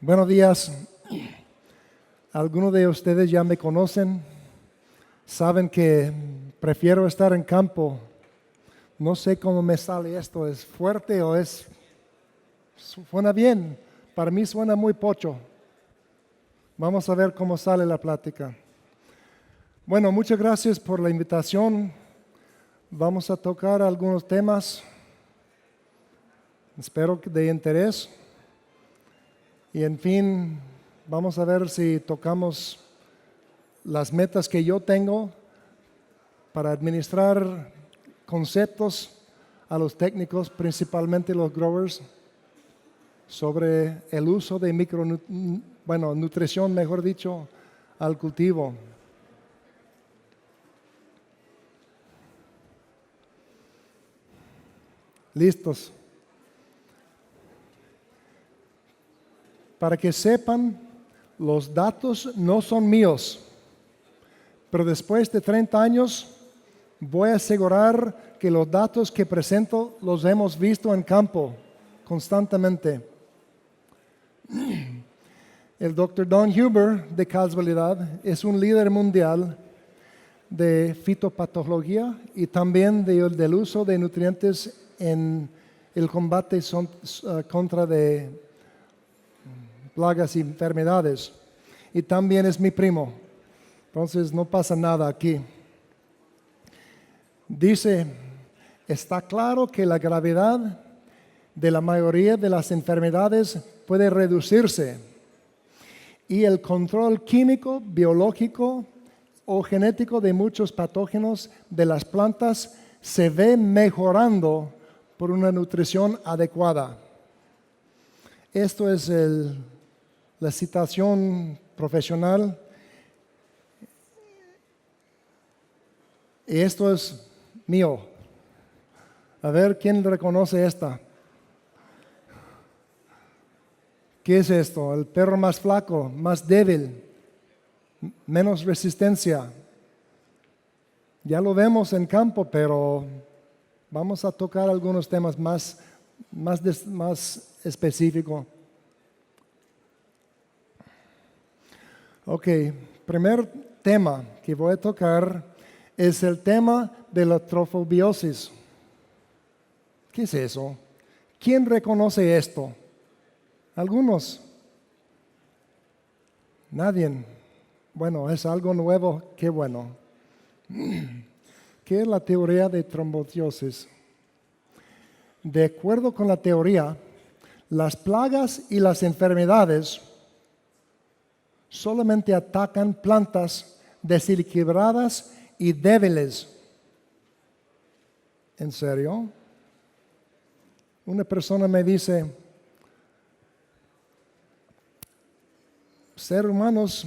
Buenos días. Algunos de ustedes ya me conocen, saben que prefiero estar en campo. No sé cómo me sale esto, ¿es fuerte o suena bien? Para mí suena muy pocho. Vamos a ver cómo sale la plática. Bueno, muchas gracias por la invitación. Vamos a tocar algunos temas, espero que de interés. Y en fin, vamos a ver si tocamos las metas que yo tengo para administrar conceptos a los técnicos, principalmente los growers, sobre el uso de nutrición, mejor dicho, al cultivo. ¿Listos? Para que sepan, los datos no son míos, pero después de 30 años voy a asegurar que los datos que presento los hemos visto en campo constantemente. El Dr. Don Huber, de casualidad, es un líder mundial de fitopatología y también del uso de nutrientes en el combate contra de plagas y enfermedades. Y también es mi primo. Entonces no pasa nada aquí. Dice, está claro que la gravedad de la mayoría de las enfermedades puede reducirse y el control químico, biológico o genético de muchos patógenos de las plantas se ve mejorando por una nutrición adecuada. Esto es la citación profesional. Y esto es mío. A ver, ¿quién reconoce esta? ¿Qué es esto? El perro más flaco, más débil, menos resistencia. Ya lo vemos en campo, pero vamos a tocar algunos temas más específicos. Ok, primer tema que voy a tocar es el tema de la trofobiosis. ¿Qué es eso? ¿Quién reconoce esto? ¿Algunos? Nadie. Bueno, es algo nuevo, qué bueno. ¿Qué es la teoría de trombocitosis? De acuerdo con la teoría, las plagas y las enfermedades solamente atacan plantas desequilibradas y débiles. ¿En serio? Una persona me dice, ser humanos,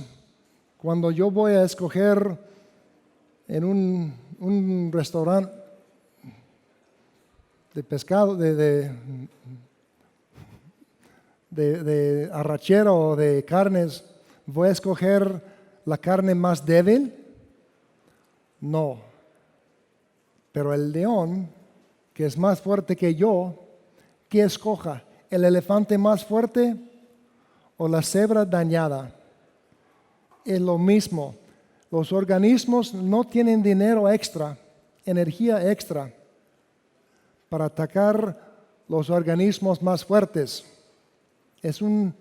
cuando yo voy a escoger en un restaurante de pescado, de arrachera o de carnes, ¿voy a escoger la carne más débil? No. Pero el león, que es más fuerte que yo, ¿qué escoja? ¿El elefante más fuerte o la cebra dañada? Es lo mismo. Los organismos no tienen dinero extra, energía extra, para atacar los organismos más fuertes. Es un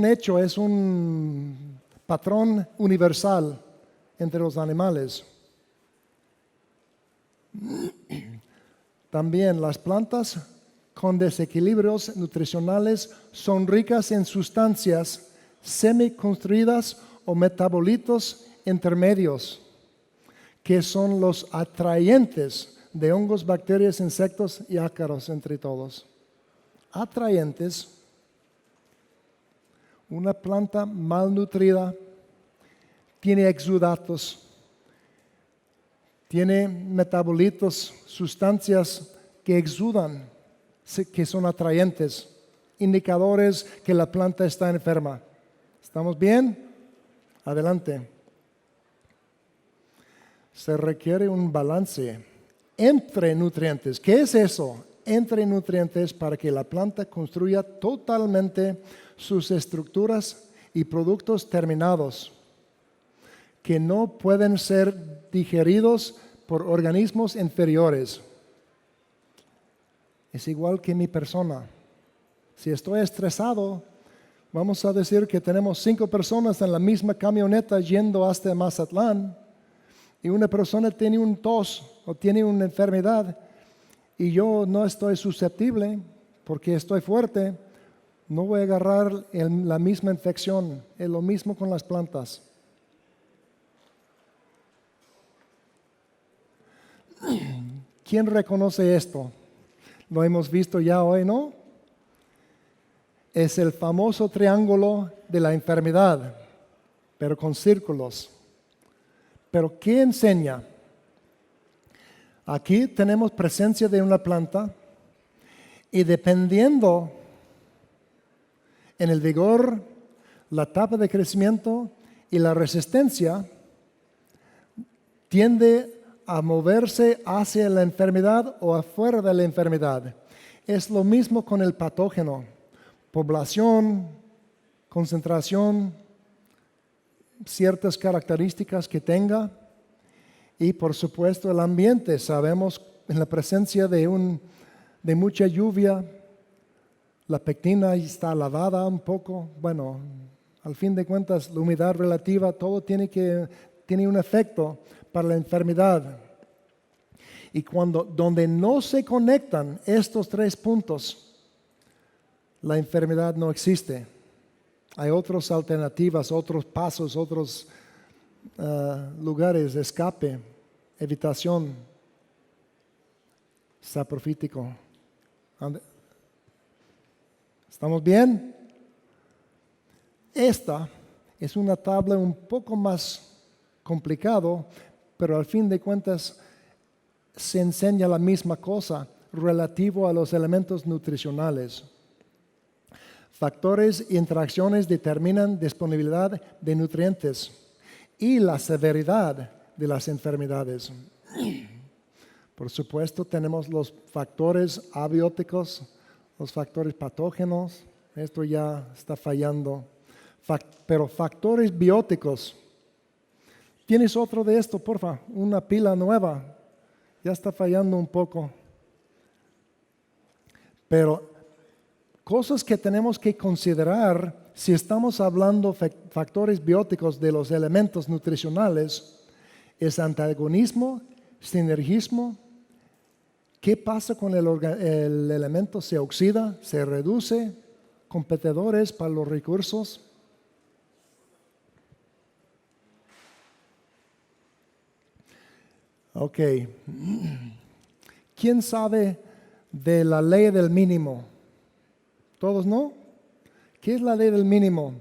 hecho, es un patrón universal entre los animales. También las plantas con desequilibrios nutricionales son ricas en sustancias semiconstruidas o metabolitos intermedios, que son los atrayentes de hongos, bacterias, insectos y ácaros, entre todos. Atrayentes. Una planta malnutrida tiene exudatos, tiene metabolitos, sustancias que exudan, que son atrayentes, indicadores que la planta está enferma. ¿Estamos bien? Adelante. Se requiere un balance entre nutrientes. ¿Qué es eso? Entre nutrientes para que la planta construya totalmente sus estructuras y productos terminados que no pueden ser digeridos por organismos inferiores. Es igual que mi persona. Si estoy estresado, vamos a decir que tenemos 5 personas en la misma camioneta yendo hasta Mazatlán y una persona tiene un tos o tiene una enfermedad y yo no estoy susceptible porque estoy fuerte, no voy a agarrar la misma infección. Es lo mismo con las plantas. ¿Quién reconoce esto? Lo hemos visto ya hoy, ¿no? Es el famoso triángulo de la enfermedad, pero con círculos. ¿Pero qué enseña? Aquí tenemos presencia de una planta y dependiendo en el vigor, la etapa de crecimiento y la resistencia, tiende a moverse hacia la enfermedad o afuera de la enfermedad. Es lo mismo con el patógeno. Población, concentración, ciertas características que tenga y por supuesto el ambiente. Sabemos en la presencia de mucha lluvia, la pectina está lavada un poco. Bueno, al fin de cuentas la humedad relativa, todo tiene un efecto para la enfermedad. Y donde no se conectan estos 3 puntos, la enfermedad no existe. Hay otras alternativas, otros pasos, otros lugares de escape, evitación, saprofítico. ¿Estamos bien? Esta es una tabla un poco más complicado, pero al fin de cuentas se enseña la misma cosa relativo a los elementos nutricionales. Factores e interacciones determinan disponibilidad de nutrientes y la severidad de las enfermedades. Por supuesto, tenemos los factores abióticos, los factores patógenos. Esto ya está fallando. Pero factores bióticos. ¿Tienes otro de esto, porfa? Una pila nueva. Ya está fallando un poco. Pero cosas que tenemos que considerar si estamos hablando factores bióticos de los elementos nutricionales es antagonismo, sinergismo. ¿Qué pasa con el elemento? ¿Se oxida? ¿Se reduce? ¿Competidores para los recursos? Ok. ¿Quién sabe de la ley del mínimo? ¿Todos no? ¿Qué es la ley del mínimo?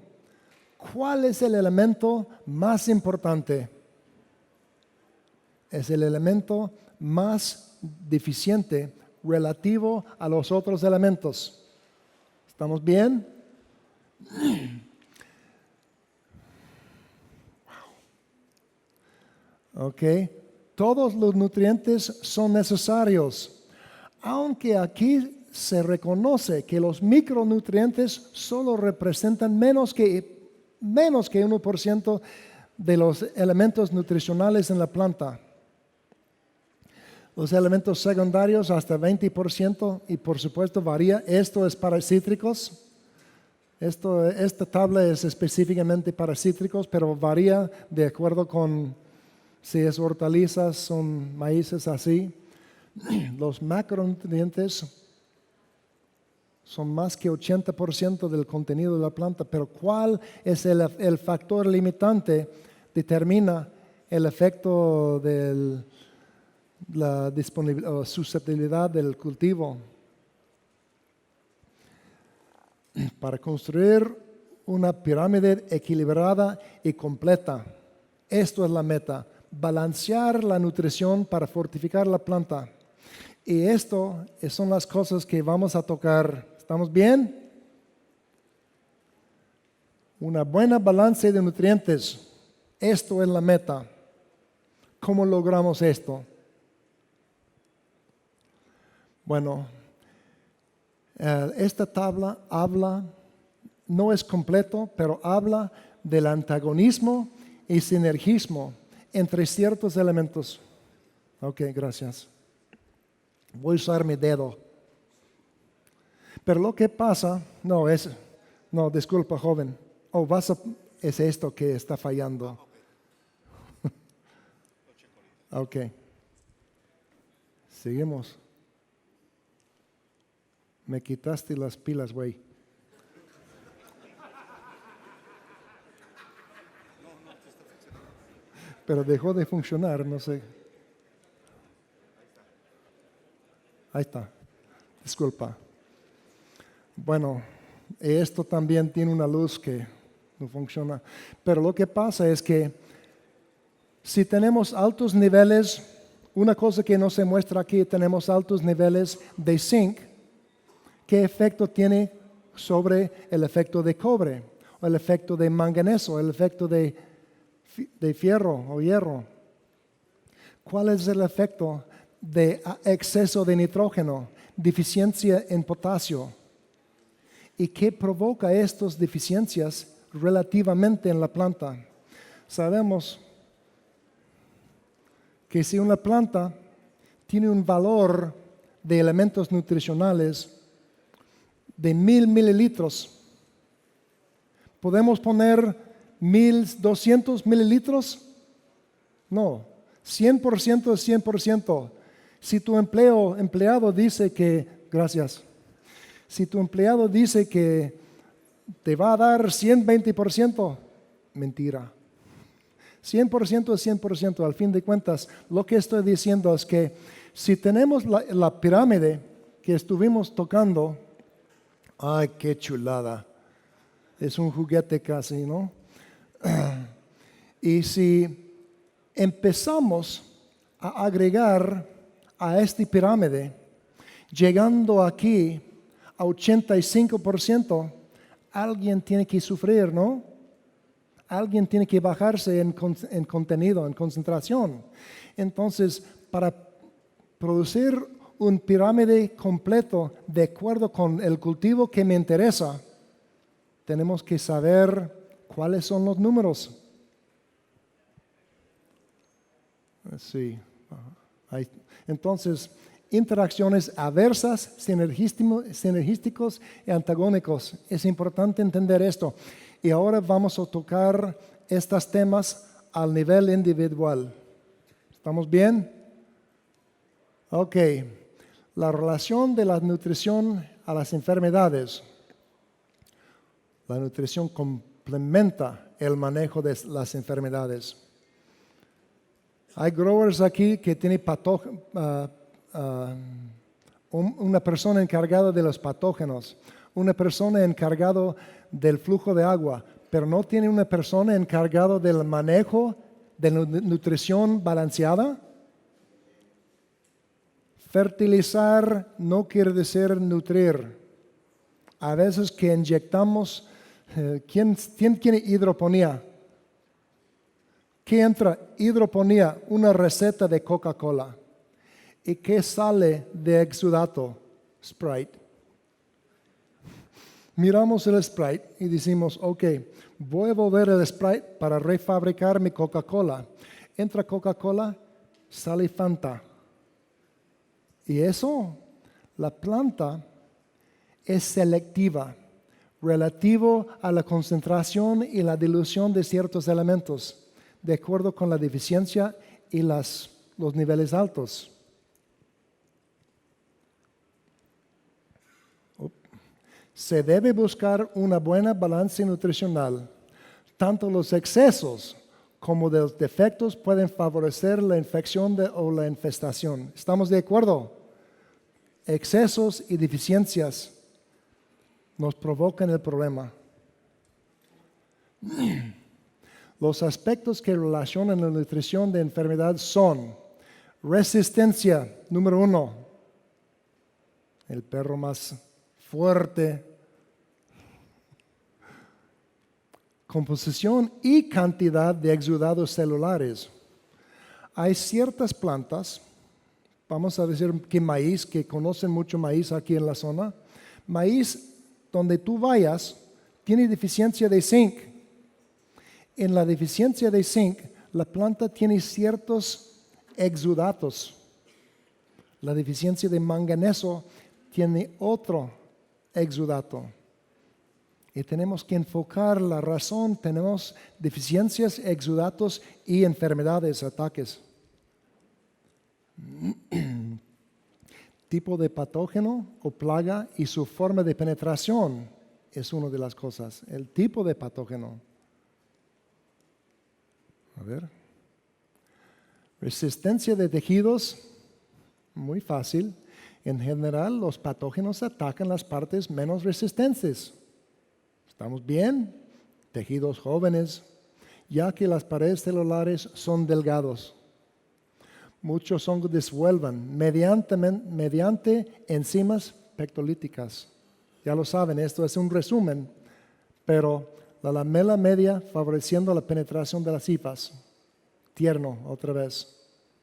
¿Cuál es el elemento más importante? Es el elemento más deficiente relativo a los otros elementos. ¿Estamos bien? Ok. Todos los nutrientes son necesarios, aunque aquí se reconoce que los micronutrientes solo representan menos que 1% de los elementos nutricionales en la planta. Los elementos secundarios hasta 20% y por supuesto varía. Esto es para cítricos. Esta tabla es específicamente para cítricos, pero varía de acuerdo con si es hortalizas, son maíces así. Los macronutrientes son más que 80% del contenido de la planta, pero ¿cuál es el factor limitante? Determina el efecto de la disponibilidad o susceptibilidad del cultivo. Para construir una pirámide equilibrada y completa, esto es la meta. Balancear la nutrición para fortificar la planta. Y esto son las cosas que vamos a tocar. ¿Estamos bien? Una buena balance de nutrientes. Esto es la meta. ¿Cómo logramos esto? Bueno, esta tabla habla no es completo, pero habla del antagonismo y sinergismo entre ciertos elementos. Ok, gracias. Voy a usar mi dedo. Pero lo que pasa, no, disculpa, joven. Es esto que está fallando. Ok. Seguimos. Me quitaste las pilas, güey. Pero dejó de funcionar, no sé. Ahí está. Disculpa. Bueno, esto también tiene una luz que no funciona. Pero lo que pasa es que si tenemos altos niveles, una cosa que no se muestra aquí, tenemos altos niveles de zinc, ¿qué efecto tiene sobre el efecto de cobre, o el efecto de manganeso, el efecto de fierro o hierro? ¿Cuál es el efecto de exceso de nitrógeno, deficiencia en potasio? ¿Y qué provoca estas deficiencias relativamente en la planta? Sabemos que si una planta tiene un valor de elementos nutricionales de 1000 mililitros, ¿podemos poner 1200 mililitros? No, 100% es 100%. Si tu empleado dice que, gracias, si tu empleado dice que te va a dar 120%, mentira. 100% es 100%. Al fin de cuentas, lo que estoy diciendo es que si tenemos la pirámide que estuvimos tocando, ¡ay, qué chulada! Es un juguete casi, ¿no? Y si empezamos a agregar a esta pirámide, llegando aquí a 85%, alguien tiene que sufrir, ¿no? Alguien tiene que bajarse en contenido, en concentración. Entonces, para producir un pirámide completo de acuerdo con el cultivo que me interesa, tenemos que saber cuáles son los números. Sí. Entonces, interacciones adversas, sinergísticos y antagónicos. Es importante entender esto. Y ahora vamos a tocar estos temas al nivel individual. ¿Estamos bien? Ok. La relación de la nutrición a las enfermedades. La nutrición complementa el manejo de las enfermedades. Hay growers aquí que tienen una persona encargada de los patógenos, una persona encargada del flujo de agua, pero no tiene una persona encargada del manejo de nutrición balanceada. Fertilizar no quiere decir nutrir. A veces que inyectamos, ¿quién tiene hidroponía? ¿Qué entra? Hidroponía, una receta de Coca-Cola. ¿Y qué sale de exudato? Sprite. Miramos el Sprite y decimos, ok, voy a volver el Sprite para refabricar mi Coca-Cola. Entra Coca-Cola, sale Fanta. Y eso, la planta es selectiva, relativo a la concentración y la dilución de ciertos elementos, de acuerdo con la deficiencia y los niveles altos. Se debe buscar una buena balance nutricional. Tanto los excesos como los defectos pueden favorecer la infección o la infestación. ¿Estamos de acuerdo? Excesos y deficiencias nos provocan el problema. Los aspectos que relacionan la nutrición de enfermedad son resistencia, número 1, el perro más fuerte, composición y cantidad de exudados celulares. Hay ciertas plantas, vamos a decir que maíz, que conocen mucho maíz aquí en la zona, maíz donde tú vayas, tiene deficiencia de zinc. En la deficiencia de zinc, la planta tiene ciertos exudatos. La deficiencia de manganeso tiene otro exudato. Y tenemos que enfocar la razón. Tenemos deficiencias, exudatos y enfermedades, ataques. Tipo de patógeno o plaga y su forma de penetración es una de las cosas. El tipo de patógeno. A ver. Resistencia de tejidos. Muy fácil. En general, los patógenos atacan las partes menos resistentes. ¿Estamos bien? Tejidos jóvenes, ya que las paredes celulares son delgados. Muchos hongos disuelven mediante enzimas pectolíticas. Ya lo saben, esto es un resumen, pero la lamela media favoreciendo la penetración de las hifas. Tierno, otra vez.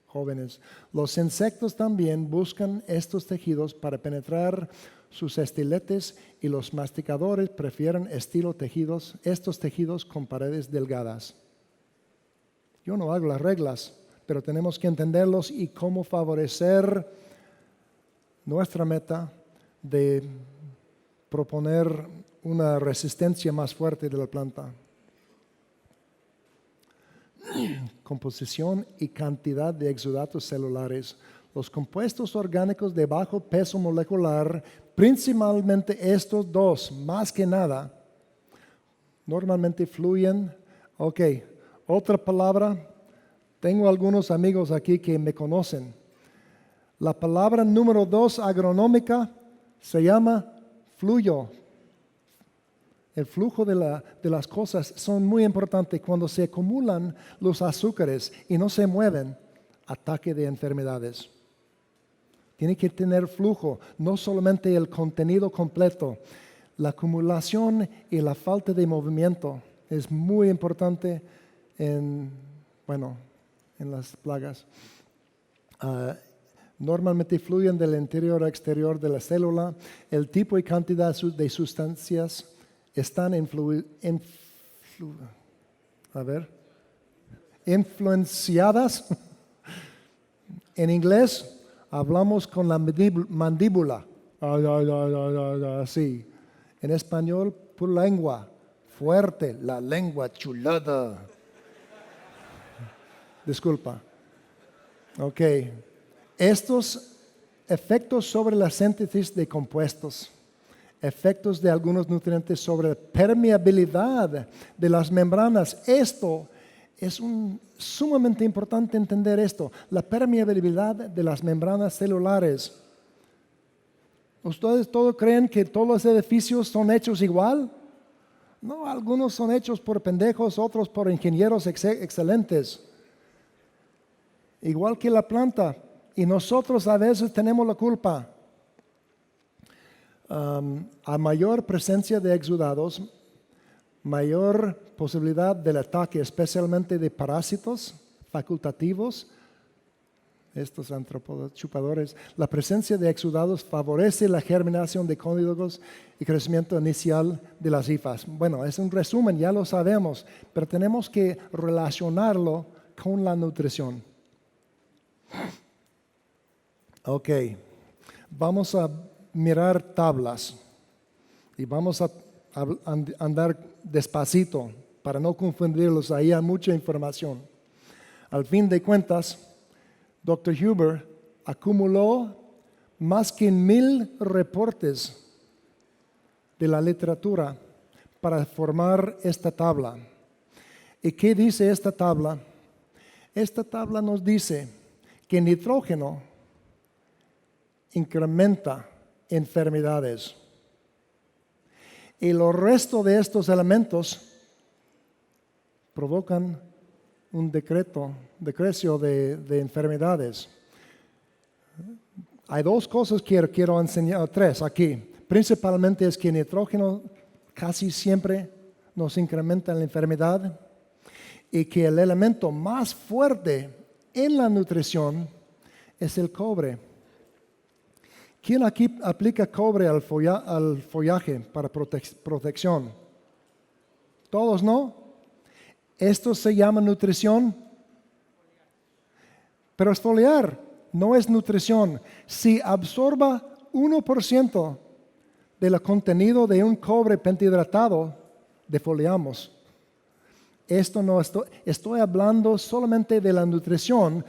Jóvenes. Los insectos también buscan estos tejidos para penetrar sus estiletes y los masticadores prefieren estos tejidos con paredes delgadas. Yo no hago las reglas, pero tenemos que entenderlos y cómo favorecer nuestra meta de proponer una resistencia más fuerte de la planta. Composición y cantidad de exudatos celulares. Los compuestos orgánicos de bajo peso molecular, principalmente estos dos, más que nada, normalmente fluyen. Ok, otra palabra, tengo algunos amigos aquí que me conocen. La palabra número 2 agronómica se llama fluyo. El flujo de las cosas son muy importantes. Cuando se acumulan los azúcares y no se mueven, ataque de enfermedades. Tiene que tener flujo, no solamente el contenido completo. La acumulación y la falta de movimiento es muy importante en las plagas. Normalmente fluyen del interior a exterior de la célula. El tipo y cantidad de sustancias están influenciadas. En inglés hablamos con la mandíbula. Así. En español, por lengua. Fuerte, la lengua chulada. Disculpa. Ok. Estos efectos sobre la síntesis de compuestos. Efectos de algunos nutrientes sobre la permeabilidad de las membranas. Esto es sumamente importante entender esto. La permeabilidad de las membranas celulares. ¿Ustedes todos creen que todos los edificios son hechos igual? No, algunos son hechos por pendejos, otros por ingenieros excelentes. Igual que la planta. Y nosotros a veces tenemos la culpa. A mayor presencia de exudados, mayor posibilidad del ataque, especialmente de parásitos facultativos, estos artrópodos chupadores. La presencia de exudados favorece la germinación de cónidogos y crecimiento inicial de las hifas. Bueno, es un resumen, ya lo sabemos, pero tenemos que relacionarlo con la nutrición. Ok, vamos a mirar tablas y vamos a andar despacito para no confundirlos. Ahí hay mucha información. Al fin de cuentas, Dr. Huber acumuló más que 1,000 reportes de la literatura para formar esta tabla. ¿Y qué dice esta tabla? Esta tabla nos dice que nitrógeno incrementa enfermedades. Y el resto de estos elementos provocan un decrecio de enfermedades. Hay dos cosas que quiero enseñar, tres aquí. Principalmente es que el nitrógeno casi siempre nos incrementa la enfermedad y que el elemento más fuerte en la nutrición es el cobre. ¿Quién aquí aplica cobre al follaje para protección? todos no. Esto se llama nutrición, pero es foliar, no es nutrición. Si absorba 1% del contenido de un cobre pentahidratado, defoliamos. Esto no estoy hablando solamente de la nutrición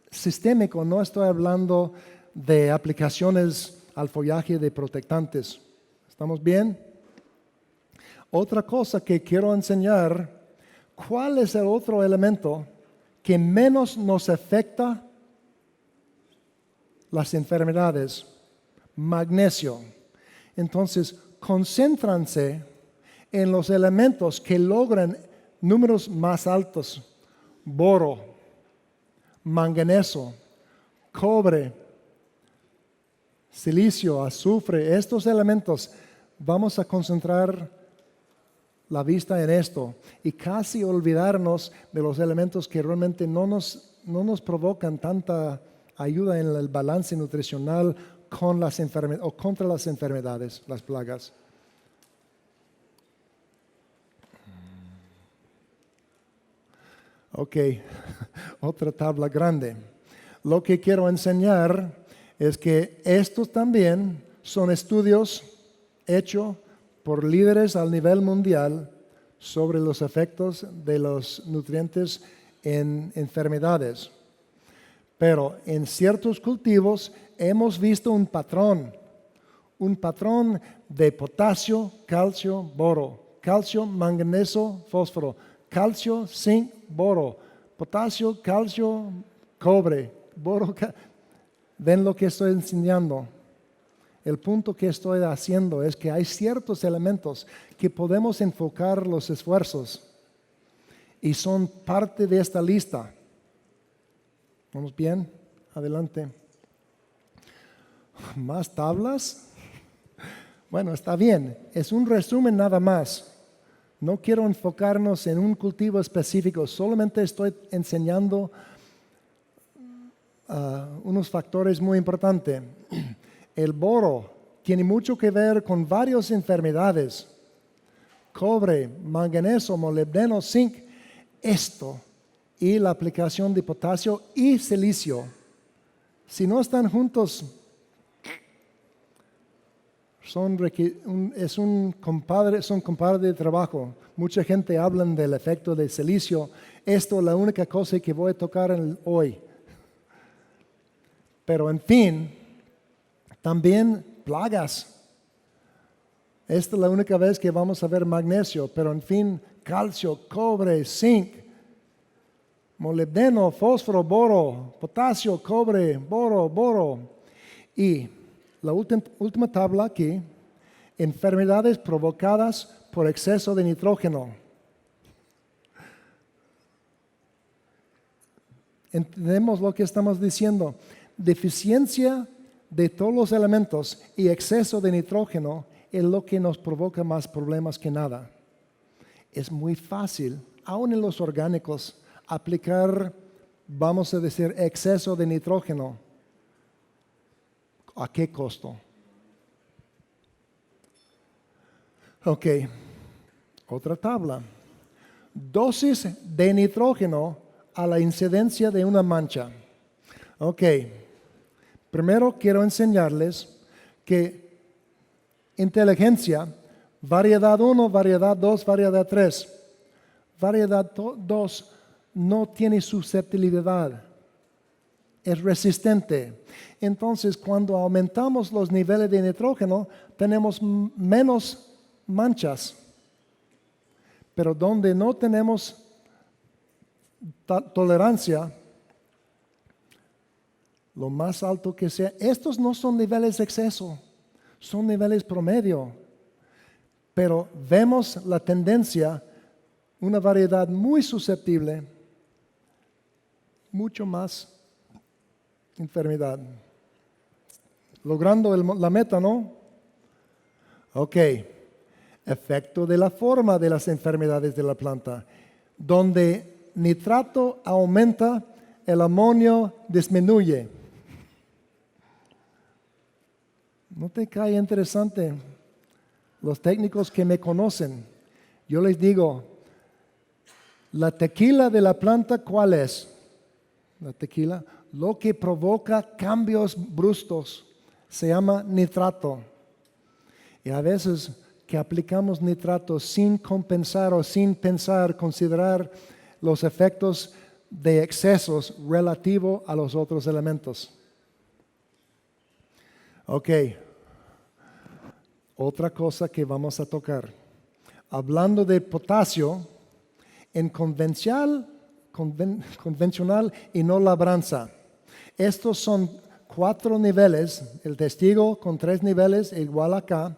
sistémico, no estoy hablando de aplicaciones al follaje de protectantes. ¿Estamos bien? Otra cosa que quiero enseñar, ¿cuál es el otro elemento que menos nos afecta las enfermedades? Magnesio. Entonces, concéntranse en los elementos que logran números más altos: boro, manganeso, cobre, silicio, azufre. Estos elementos, vamos a concentrar la vista en esto y casi olvidarnos de los elementos que realmente no nos provocan tanta ayuda en el balance nutricional con las o contra las enfermedades, las plagas. Ok, otra tabla grande. Lo que quiero enseñar es que estos también son estudios hechos por líderes al nivel mundial sobre los efectos de los nutrientes en enfermedades. Pero en ciertos cultivos hemos visto un patrón de potasio, calcio, boro, calcio, manganeso, fósforo, calcio, zinc, boro, potasio, calcio, cobre, boro. ¿Ven lo que estoy enseñando? El punto que estoy haciendo es que hay ciertos elementos que podemos enfocar los esfuerzos y son parte de esta lista. ¿Vamos bien? Adelante. ¿Más tablas? Bueno, está bien. Es un resumen nada más. No quiero enfocarnos en un cultivo específico. Solamente estoy enseñando unos factores muy importantes. El boro tiene mucho que ver con varias enfermedades: cobre, manganeso, molibdeno, zinc. Esto y la aplicación de potasio y silicio, si no están juntos, son compadres de trabajo. Mucha gente habla del efecto de silicio. Esto es la única cosa que voy a tocar hoy. Pero en fin, también plagas. Esta es la única vez que vamos a ver magnesio, pero en fin, calcio, cobre, zinc, molibdeno, fósforo, boro, potasio, cobre, boro. Y la última tabla aquí: enfermedades provocadas por exceso de nitrógeno. Entendemos lo que estamos diciendo. Deficiencia de todos los elementos y exceso de nitrógeno es lo que nos provoca más problemas que nada. Es muy fácil, aún en los orgánicos, aplicar, vamos a decir, exceso de nitrógeno. ¿A qué costo? Ok, otra tabla. Dosis de nitrógeno a la incidencia de una mancha. Ok, primero quiero enseñarles que inteligencia, variedad 1, variedad 2, variedad 3. Variedad 2 no tiene susceptibilidad, es resistente. Entonces, cuando aumentamos los niveles de nitrógeno, tenemos menos manchas. Pero donde no tenemos tolerancia, lo más alto que sea, estos no son niveles de exceso, son niveles promedio. Pero vemos la tendencia, una variedad muy susceptible, mucho más enfermedad. Logrando la meta, ¿no? Ok. Efecto de la forma de las enfermedades de la planta. Donde nitrato aumenta, el amonio disminuye. ¿No te cae interesante? Los técnicos que me conocen, Yo les digo, la tequila de la planta, ¿cuál es? La tequila, lo que provoca cambios bruscos, se llama nitrato. Y a veces que aplicamos nitrato sin compensar o sin pensar, considerar los efectos de excesos relativo a los otros elementos. Ok, otra cosa que vamos a tocar. Hablando de potasio, en convencional y no labranza. Estos son 4 niveles, el testigo con 3 niveles igual acá.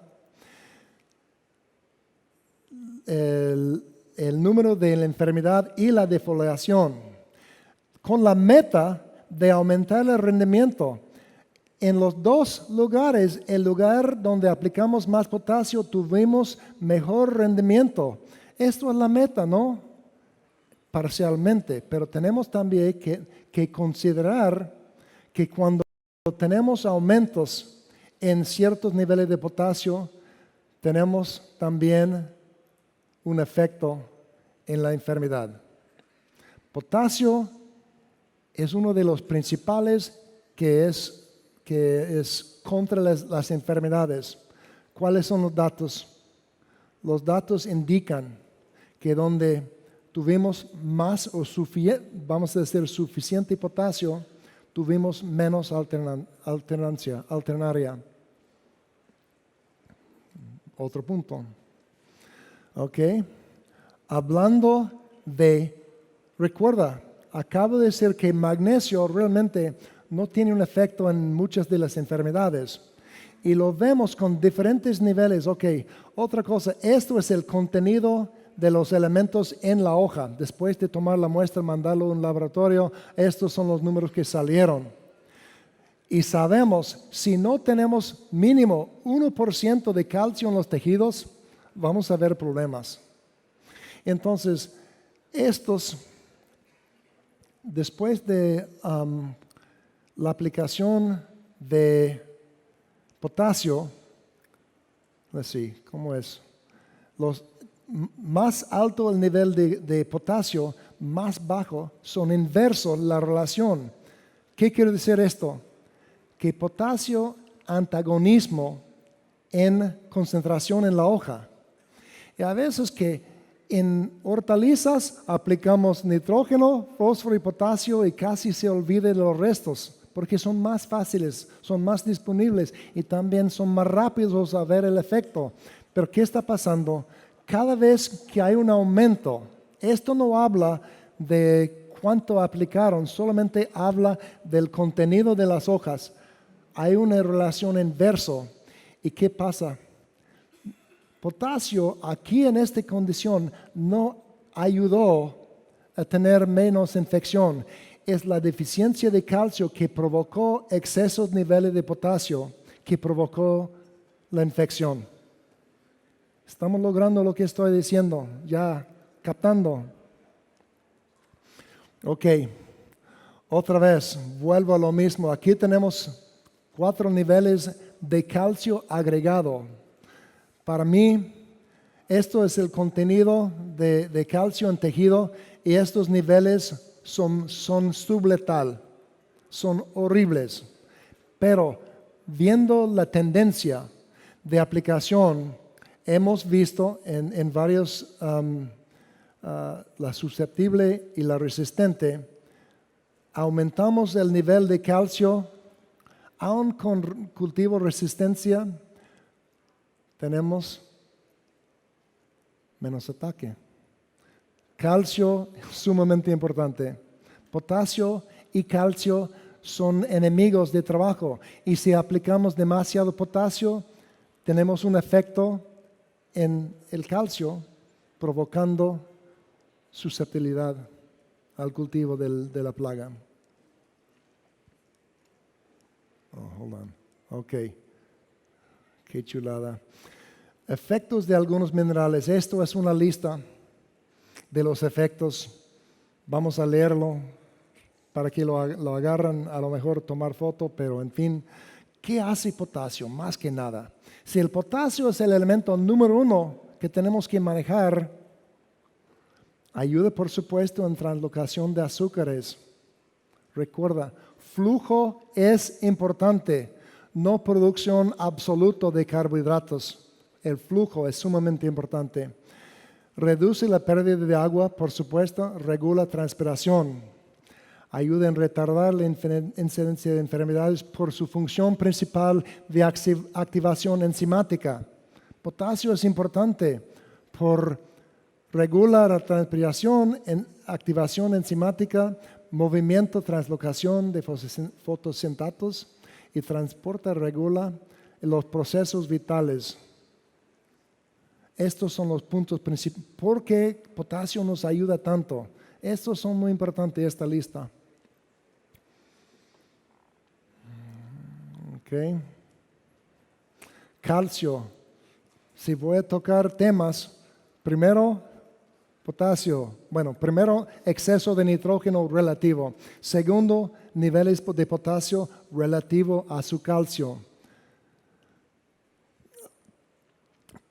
El número de la enfermedad y la defoliación, con la meta de aumentar el rendimiento. En los 2 lugares, el lugar donde aplicamos más potasio, tuvimos mejor rendimiento. Esto es la meta, ¿no? Parcialmente, pero tenemos también que considerar que cuando tenemos aumentos en ciertos niveles de potasio, tenemos también un efecto en la enfermedad. Potasio es uno de los principales que es contra las enfermedades. ¿Cuáles son los datos? Los datos indican que donde tuvimos más o vamos a decir suficiente potasio, tuvimos menos alternaria. Otro punto. Ok. Hablando de, recuerda, acabo de decir que magnesio realmente no tiene un efecto en muchas de las enfermedades. Y lo vemos con diferentes niveles. Ok, otra cosa, esto es el contenido de los elementos en la hoja. Después de tomar la muestra, mandarlo a un laboratorio, estos son los números que salieron. Y sabemos, si no tenemos mínimo 1% de calcio en los tejidos, vamos a ver problemas. Entonces, después de la aplicación de potasio, ¿cómo es? Más alto el nivel de potasio, más bajo son inversos la relación. ¿Qué quiere decir esto? Que potasio antagonismo en concentración en la hoja. Y a veces que en hortalizas aplicamos nitrógeno, fósforo y potasio y casi se olvide de los restos, porque son más fáciles, son más disponibles y también son más rápidos a ver el efecto. Pero ¿qué está pasando? Cada vez que hay un aumento, esto no habla de cuánto aplicaron, solamente habla del contenido de las hojas. Hay una relación inversa. ¿Y qué pasa? Potasio aquí en esta condición no ayudó a tener menos infección. Es la deficiencia de calcio que provocó excesos niveles de potasio que provocó la infección. Estamos logrando lo que estoy diciendo, ya captando. Ok, otra vez, vuelvo a lo mismo. Aquí tenemos 4 niveles de calcio agregado. Para mí, esto es el contenido de calcio en tejido y estos niveles son subletal, son horribles. Pero viendo la tendencia de aplicación, hemos visto en varios, la susceptible y la resistente, aumentamos el nivel de calcio, aún con cultivo resistencia, tenemos menos ataque. Calcio, sumamente importante. Potasio y calcio son enemigos de trabajo. Y si aplicamos demasiado potasio, tenemos un efecto en el calcio, provocando susceptibilidad al cultivo de la plaga. Hold on. Ok. Qué chulada. Efectos de algunos minerales. Esto es una lista de los efectos. Vamos a leerlo para que lo agarren, a lo mejor tomar foto, pero en fin. ¿Qué hace potasio? Más que nada. Si el potasio es el elemento número 1 que tenemos que manejar, Ayuda, por supuesto, en translocación de azúcares. Recuerda, flujo es importante, no producción absoluta de carbohidratos. El flujo es sumamente importante. Reduce la pérdida de agua, por supuesto, regula transpiración. Ayuda en retardar la incidencia de enfermedades por su función principal de activación enzimática. Potasio es importante por regular la transpiración, activación enzimática, movimiento, translocación de fotosintatatos y transporta, regula los procesos vitales. Estos son los puntos principales. ¿Por qué potasio nos ayuda tanto? Estos son muy importantes, esta lista. Okay. Calcio. Si voy a tocar temas, primero potasio. Bueno, primero exceso de nitrógeno relativo. Segundo, niveles de potasio relativo a su calcio.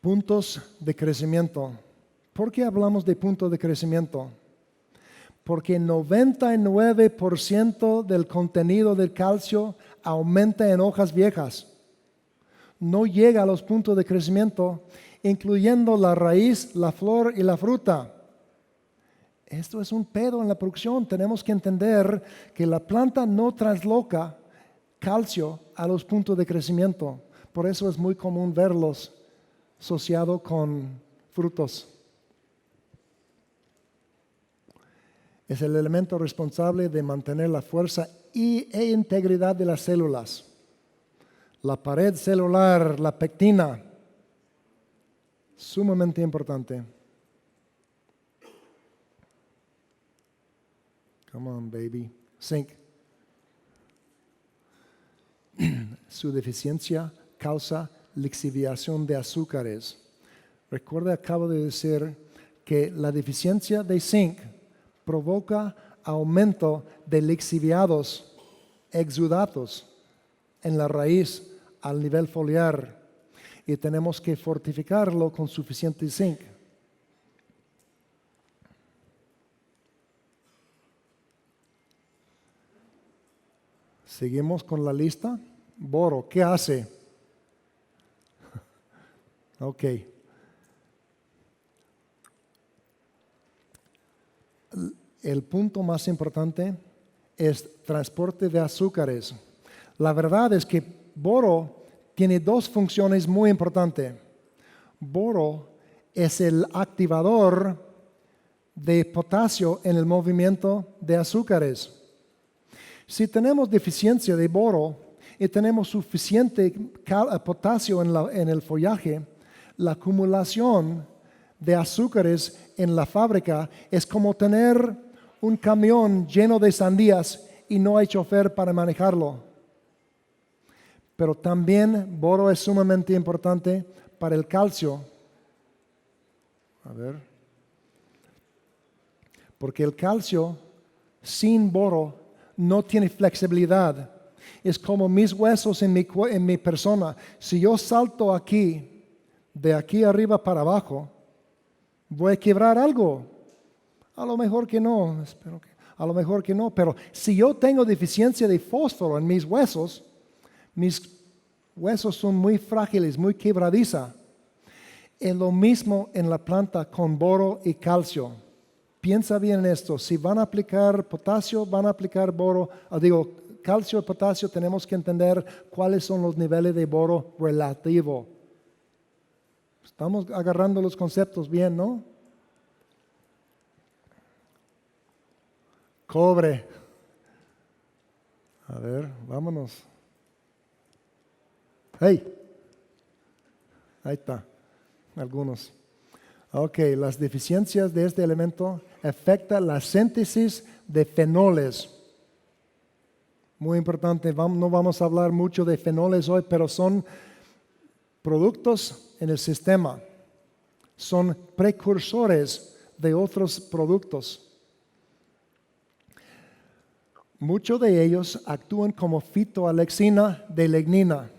Puntos de crecimiento. ¿Por qué hablamos de puntos de crecimiento? Porque 99% del contenido del calcio aumenta en hojas viejas. No llega a los puntos de crecimiento, incluyendo la raíz, la flor y la fruta. Esto es un pedo en la producción. Tenemos que entender que la planta no transloca calcio a los puntos de crecimiento. Por eso es muy común verlos asociados con frutos. Es el elemento responsable de mantener la fuerza e integridad de las células. La pared celular, la pectina, sumamente importante. Come on, baby. Zinc. Su deficiencia causa lixiviación de azúcares. Recuerda, acabo de decir que la deficiencia de zinc provoca aumento de lixiviados, exudatos en la raíz al nivel foliar y tenemos que fortificarlo con suficiente zinc. Seguimos con la lista. Boro, ¿qué hace? Ok. El punto más importante es transporte de azúcares. La verdad es que boro tiene dos funciones muy importantes. Boro es el activador de potasio en el movimiento de azúcares. Si tenemos deficiencia de boro y tenemos suficiente potasio en el follaje, la acumulación de azúcares en la fábrica es como tener un camión lleno de sandías y no hay chofer para manejarlo. Pero también boro es sumamente importante para el calcio. A ver. Porque el calcio sin boro no tiene flexibilidad. Es como mis huesos en mi persona. Si yo salto aquí, de aquí arriba para abajo, voy a quebrar algo. A lo mejor que no, a lo mejor que no, pero si yo tengo deficiencia de fósforo en mis huesos son muy frágiles, muy quebradizas. Es lo mismo en la planta con boro y calcio. Piensa bien en esto, si van a aplicar potasio, van a aplicar boro, calcio y potasio, tenemos que entender cuáles son los niveles de boro relativo. Estamos agarrando los conceptos bien, ¿no? Cobre. A ver, vámonos. ¡Hey! Ahí está, algunos. Ok, las deficiencias de este elemento afectan la síntesis de fenoles. Muy importante, no vamos a hablar mucho de fenoles hoy, pero son productos en el sistema. Son precursores de otros productos. Muchos de ellos actúan como fitoalexina de lignina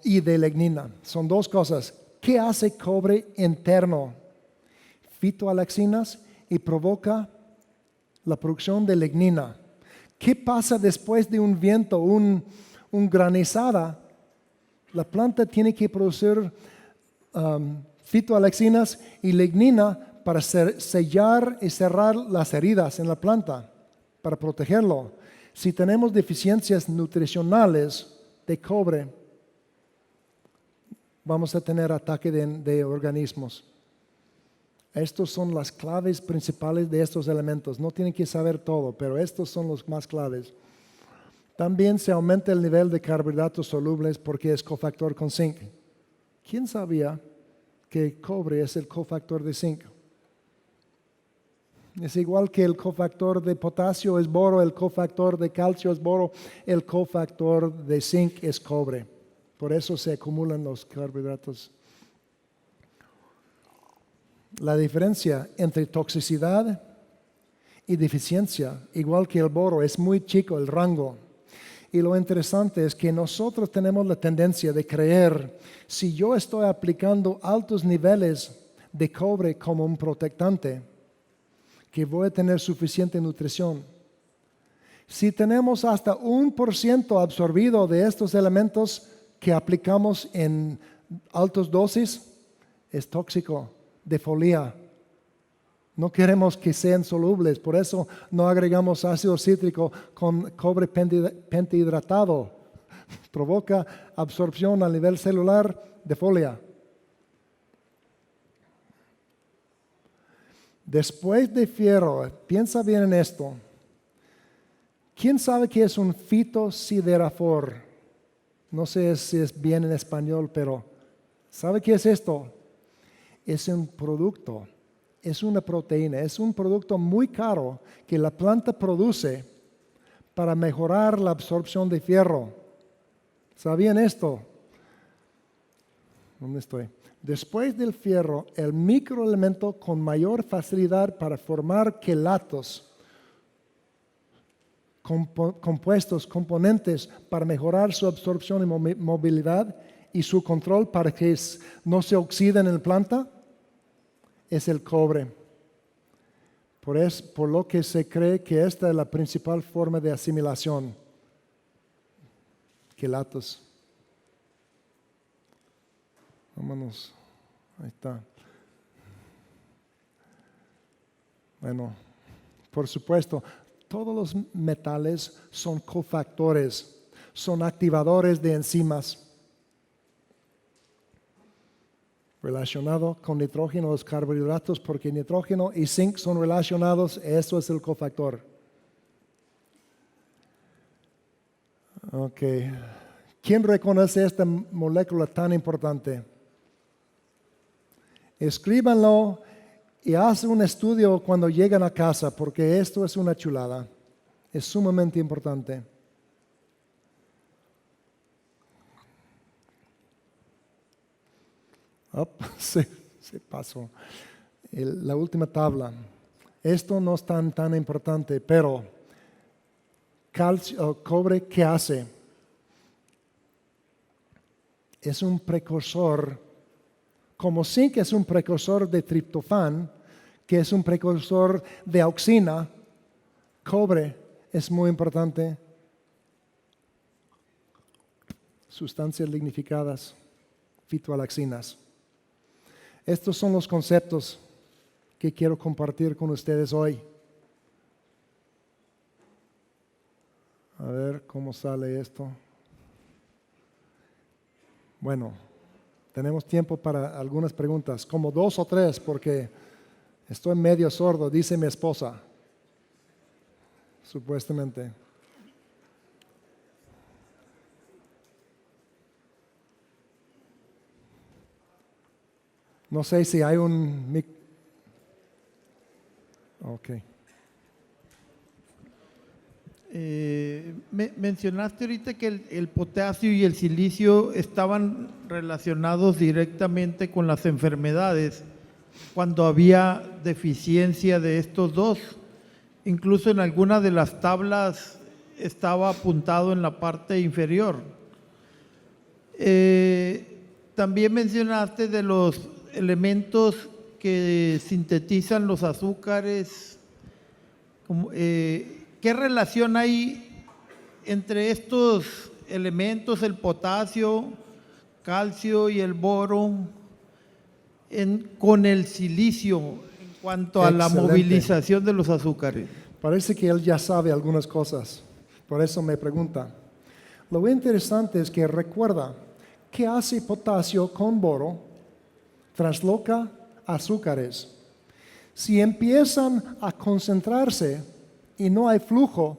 y de lignina. Son dos cosas. ¿Qué hace cobre interno? fitoalaxinas y provoca la producción de lignina. ¿Qué pasa después de un viento, un granizada? La planta tiene que producir fitoalaxinas y lignina para sellar y cerrar las heridas en la planta, para protegerlo. Si tenemos deficiencias nutricionales de cobre, vamos a tener ataque de organismos. Estas son las claves principales de estos elementos. No tienen que saber todo, pero estos son los más claves. También se aumenta el nivel de carbohidratos solubles porque es cofactor con zinc. ¿Quién sabía que el cobre es el cofactor de zinc? Es igual que el cofactor de potasio es boro, el cofactor de calcio es boro, el cofactor de zinc es cobre. Por eso se acumulan los carbohidratos. La diferencia entre toxicidad y deficiencia, igual que el boro, es muy chico el rango. Y lo interesante es que nosotros tenemos la tendencia de creer, si yo estoy aplicando altos niveles de cobre como un protectante, que voy a tener suficiente nutrición. Si tenemos hasta 1% absorbido de estos elementos que aplicamos en altas dosis, es tóxico. Defoliar. No queremos que sean solubles, por eso no agregamos ácido cítrico con cobre pentahidratado. Provoca absorción a nivel celular, defolia. Después de fierro, piensa bien en esto. ¿Quién sabe qué es un fitosiderofor? No sé si es bien en español, pero ¿sabe qué es esto? Es un producto, es una proteína, es un producto muy caro que la planta produce para mejorar la absorción de fierro. ¿Sabían esto? ¿Dónde estoy? Después del fierro, el microelemento con mayor facilidad para formar quelatos, componentes para mejorar su absorción y movilidad y su control para que no se oxiden en la planta, es el cobre. Por lo que se cree que esta es la principal forma de asimilación. Quelatos. Vámonos. Ahí está. Bueno, por supuesto, todos los metales son cofactores, son activadores de enzimas. Relacionado con nitrógeno, los carbohidratos, porque nitrógeno y zinc son relacionados, eso es el cofactor. Ok. ¿Quién reconoce esta molécula tan importante? Escríbanlo y hacen un estudio cuando llegan a casa, porque esto es una chulada. Es sumamente importante. Se pasó. La última tabla. Esto no es tan importante, pero calcio, cobre, ¿qué hace? Es un precursor, como zinc es un precursor de triptofán, que es un precursor de auxina, cobre es muy importante. Sustancias lignificadas, fitoalaxinas. Estos son los conceptos que quiero compartir con ustedes hoy. A ver cómo sale esto. Bueno, tenemos tiempo para algunas preguntas, como 2 o 3, porque estoy medio sordo, dice mi esposa, supuestamente. No sé si hay un... Ok. Mencionaste ahorita que el potasio y el silicio estaban relacionados directamente con las enfermedades cuando había deficiencia de estos dos. Incluso en alguna de las tablas estaba apuntado en la parte inferior. También mencionaste de los elementos que sintetizan los azúcares. ¿Qué relación hay entre estos elementos, el potasio, calcio y el boro, con el silicio en cuanto a la Excelente. movilización de los azúcares? Parece que él ya sabe algunas cosas, por eso me pregunta. Lo interesante es que recuerda, ¿qué hace potasio con boro? Trasloca azúcares. Si empiezan a concentrarse y no hay flujo,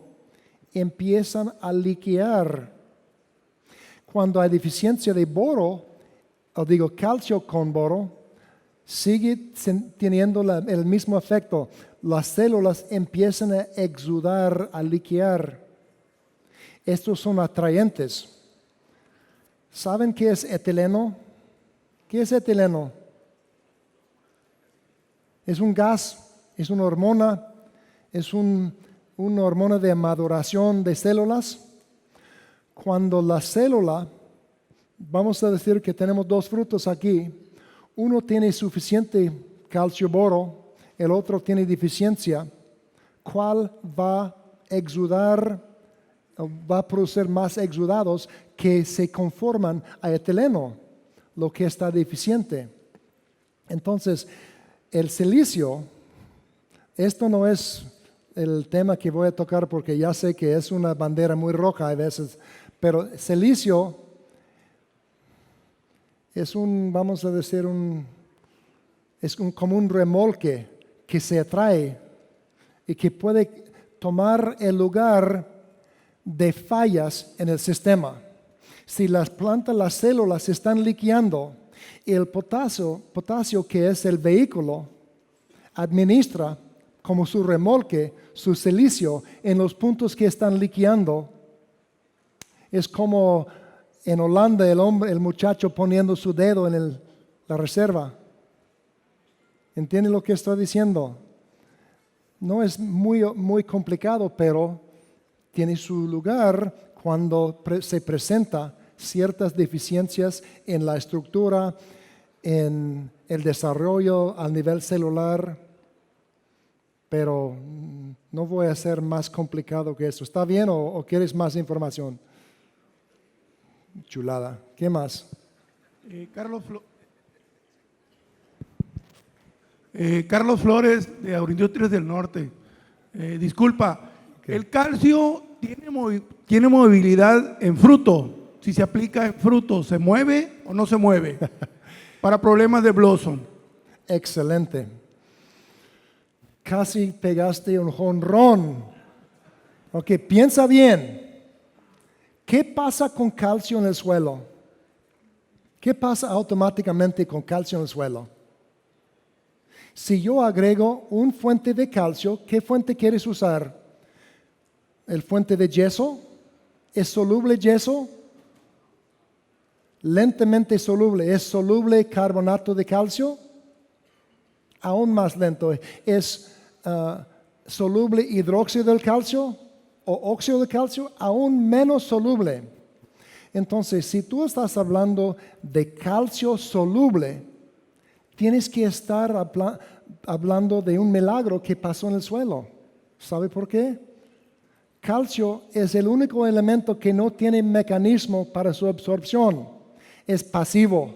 empiezan a liquear. Cuando hay deficiencia de boro, o digo calcio con boro, sigue teniendo el mismo efecto. Las células empiezan a exudar, a liquear. Estos son atraentes. ¿Saben qué es etileno? ¿Qué es etileno? Es un gas, es una hormona, es una hormona de maduración de células. Cuando la célula, vamos a decir que tenemos dos frutos aquí, uno tiene suficiente calcio boro, el otro tiene deficiencia, ¿cuál va a exudar, va a producir más exudados que se conforman a etileno, lo que está deficiente? Entonces, el silicio, esto no es el tema que voy a tocar porque ya sé que es una bandera muy roja a veces, pero silicio es vamos a decir, como un remolque que se atrae y que puede tomar el lugar de fallas en el sistema. Si las plantas, las células están liqueando y el potasio que es el vehículo, administra como su remolque, su silicio en los puntos que están liqueando, es como en Holanda el muchacho poniendo su dedo en la reserva. ¿Entienden lo que estoy diciendo? No es muy complicado, pero tiene su lugar cuando se presenta ciertas deficiencias en la estructura, en el desarrollo al nivel celular, pero no voy a hacer más complicado que eso. ¿Está bien o quieres más información? Chulada. ¿Qué más? Carlos Flores, de Agroindustrias del Norte. Disculpa, ¿Qué? el calcio tiene movilidad en fruto. Si se aplica en fruto, ¿se mueve o no se mueve? Para problemas de blossom. Excelente. Casi pegaste un jonrón. Ok, piensa bien. ¿Qué pasa con calcio en el suelo? ¿Qué pasa automáticamente con calcio en el suelo? Si yo agrego un fuente de calcio, ¿qué fuente quieres usar? ¿El fuente de yeso? ¿Es soluble yeso? Lentamente soluble. ¿Es soluble carbonato de calcio? Aún más lento. ¿Es soluble hidróxido del calcio o óxido de calcio? Aún menos soluble. Entonces, si tú estás hablando de calcio soluble, tienes que estar hablando de un milagro que pasó en el suelo. ¿Sabe por qué? Calcio es el único elemento que no tiene mecanismo para su absorción. Es pasivo.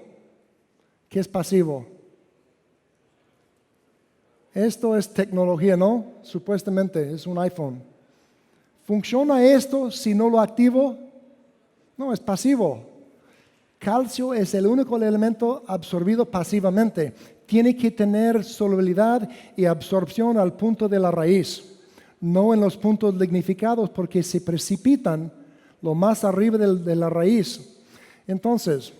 ¿Qué es pasivo? Esto es tecnología, ¿no? Supuestamente es un iPhone. ¿Funciona esto si no lo activo? No, es pasivo. Calcio es el único elemento absorbido pasivamente. Tiene que tener solubilidad y absorción al punto de la raíz, no en los puntos lignificados porque se precipitan lo más arriba de la raíz. Entonces,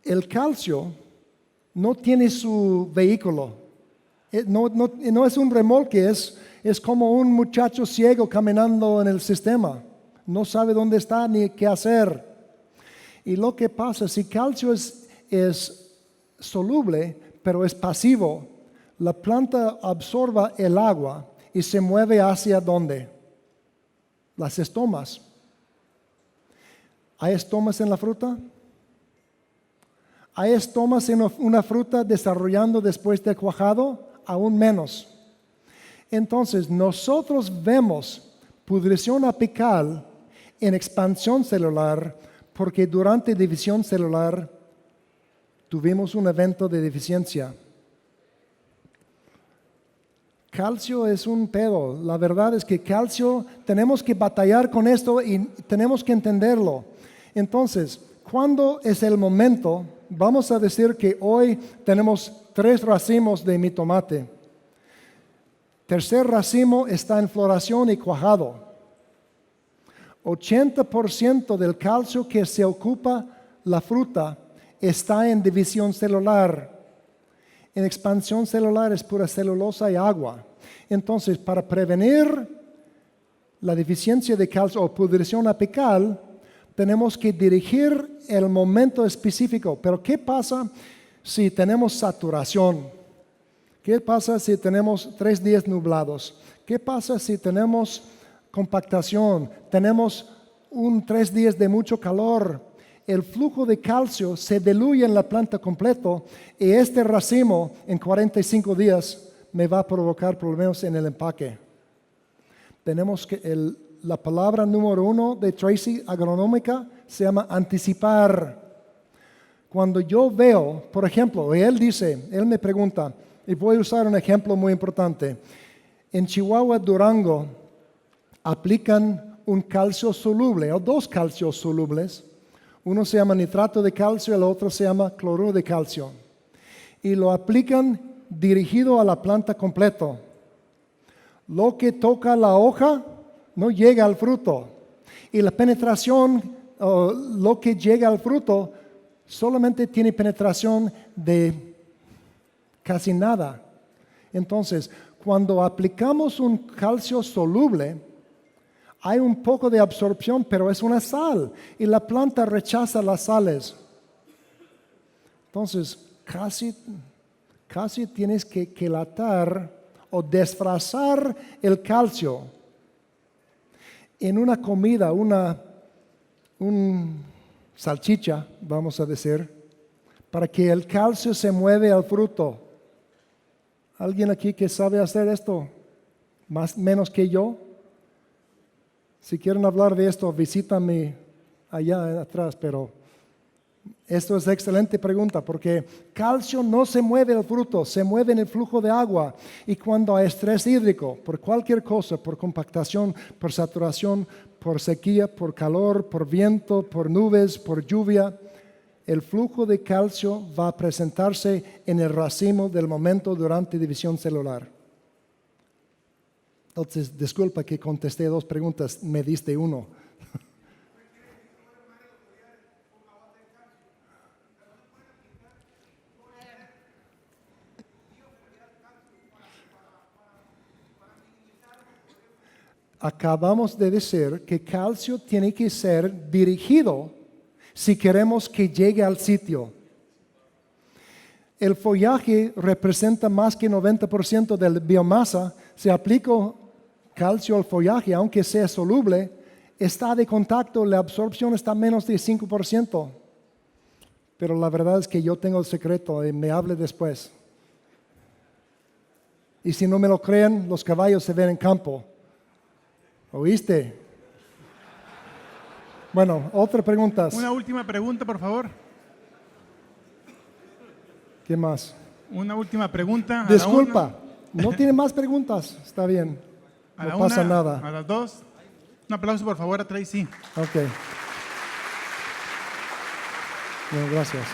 el calcio no tiene su vehículo. No es un remolque, es como un muchacho ciego caminando en el sistema. No sabe dónde está ni qué hacer. Y lo que pasa, si calcio es soluble, pero es pasivo, la planta absorba el agua y se mueve hacia ¿dónde? Las estomas. ¿Hay estomas en la fruta? ¿Hay estomas en una fruta desarrollando después de cuajado? Aún menos. Entonces, nosotros vemos pudrición apical en expansión celular porque durante división celular tuvimos un evento de deficiencia. Calcio es un pedo. La verdad es que calcio, tenemos que batallar con esto y tenemos que entenderlo. Entonces, ¿cuándo es el momento? Vamos a decir que hoy tenemos 3 racimos de mi tomate. Tercer racimo está en floración y cuajado. 80% del calcio que se ocupa la fruta está en división celular. En expansión celular es pura celulosa y agua. Entonces, para prevenir la deficiencia de calcio o pudrición apical, tenemos que dirigir el momento específico. Pero ¿qué pasa si tenemos saturación? ¿Qué pasa si tenemos 3 días nublados? ¿Qué pasa si tenemos compactación? Tenemos 3 días de mucho calor. El flujo de calcio se diluye en la planta completo y este racimo en 45 días me va a provocar problemas en el empaque. Tenemos que la palabra número 1 de Tracy agronómica se llama anticipar. Cuando yo veo, por ejemplo, él me pregunta, y voy a usar un ejemplo muy importante. En Chihuahua, Durango, aplican un calcio soluble o 2 calcios solubles. Uno se llama nitrato de calcio y el otro se llama cloruro de calcio. Y lo aplican dirigido a la planta completo. Lo que toca la hoja no llega al fruto. Y la penetración, lo que llega al fruto, solamente tiene penetración de casi nada. Entonces, cuando aplicamos un calcio soluble, hay un poco de absorción, pero es una sal y la planta rechaza las sales. Entonces, casi tienes que quelatar o disfrazar el calcio en una comida, un salchicha, vamos a decir, para que el calcio se mueva al fruto. ¿Alguien aquí que sabe hacer esto? Menos que yo. Si quieren hablar de esto, visítame allá atrás, pero esto es excelente pregunta porque calcio no se mueve el fruto, se mueve en el flujo de agua. Y cuando hay estrés hídrico, por cualquier cosa, por compactación, por saturación, por sequía, por calor, por viento, por nubes, por lluvia, el flujo de calcio va a presentarse en el racimo del momento durante división celular. Entonces, disculpa que contesté 2 preguntas, me diste 1. Acabamos de decir que calcio tiene que ser dirigido si queremos que llegue al sitio. El follaje representa más que 90% de la biomasa. Si aplico calcio al follaje, aunque sea soluble, está de contacto, la absorción está menos de 5%. Pero la verdad es que yo tengo el secreto y me hable después. Y si no me lo creen, los caballos se ven en campo. ¿Oíste? Bueno, otra pregunta. Una última pregunta, por favor. ¿Qué más? Una última pregunta. Disculpa, no tiene más preguntas. Está bien. No pasa nada. A las 2. Un aplauso, por favor, a Tracy. Ok. Bueno, gracias.